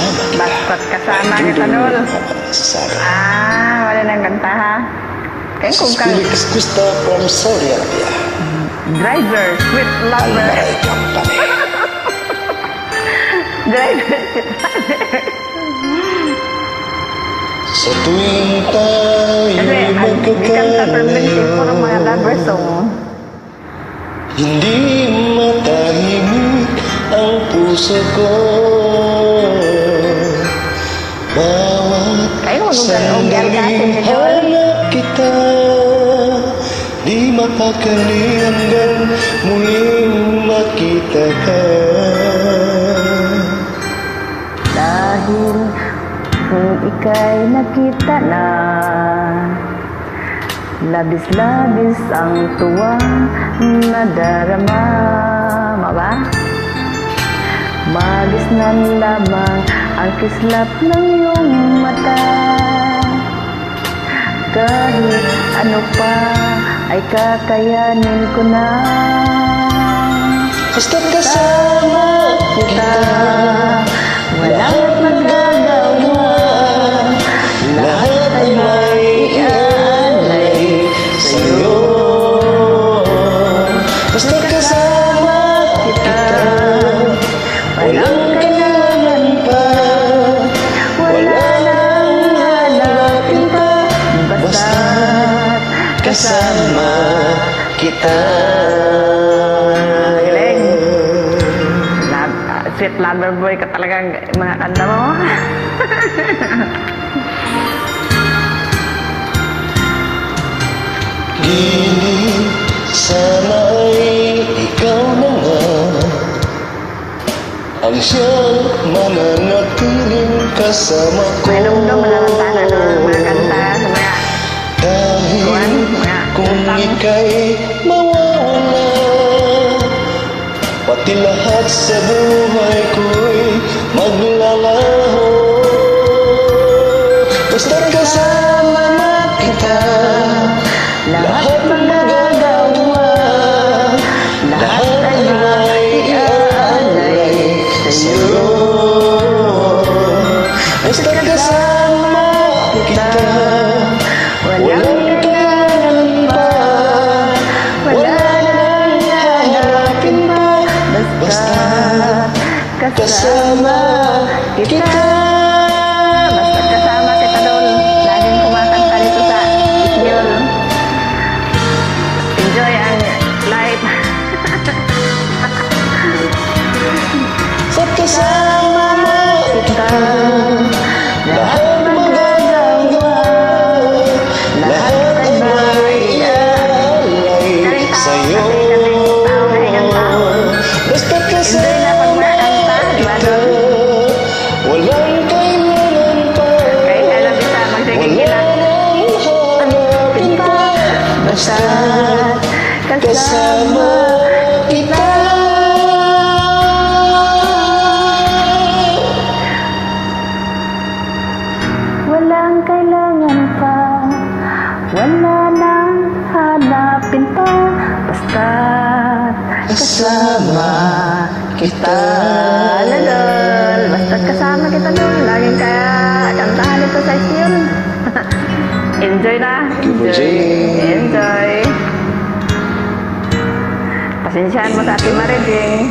kasama kita. Basta't kasama Ay, kita, dudong Dol. Sara. Wala nang kanta ha. Kaya This kung is kang Felix Gusta from Saudi Arabia. driver, sweet lover. Almaray Company. Driver, sweet lover. Sa tuwing tayo'y Kasi di kanta permanente, puro mga lover magkakayo, song. hindi matahimik ang puso ko. Bawat Kaya kung ugal ka, sandaling sige, Dol. hanap kita, di mapakali hanggang muling makita ka. Dahil kung ika'y nakita na, labis-labis ang tuwang nadarama. Maba? Magisnan lamang ang kislap ng iyong mata. Kahit ano pa ay kakayanin ko na. Basta't kasama kita, Walang magagawa, lahat ay may iaalay sa'yo. Basta't kasama kita, walang kailangan pa, wala nang hanapin pa, basta't kasama kita. Sweet lover boy ka talagang mga kanta mo. Giliw, sana ay ikaw na nga ang siyang mananatiling kasama ko. May lumdum, malamantana ng mga kanta sa mga Dahil mga kung kantang. ika'y mawawala, pati lahat sa buhay ko'y maglalaho. Basta't kasama kita, lahat magagawa, lahat ay may iaalay sa'yo. Basta't kasama kita, walang kailangan pa, wala nang hahanapin pa, basta't kasama kita. Basta kasama kita doon. Laging kumakanta dito sa Isyol. Enjoy ang life. Basta't kasama kita, lahat magagawa, lahat ay may iaalay sa'yo. Basta't Enjoy na pag kasama makakanta, di ba, kita, Dol? walang kailangan pa, Kahit alam kita, wala magsigigilan. nang hanapin pa, basta't kasama kita. Walang kailangan pa, wala nang hanapin pa, basta Kasama kita. Dol. Basta kasama kita doon. Laging kaya kantahan ito sa Isyol. Enjoy na. Enjoy. Pasensyahan mo sa ating Marijing.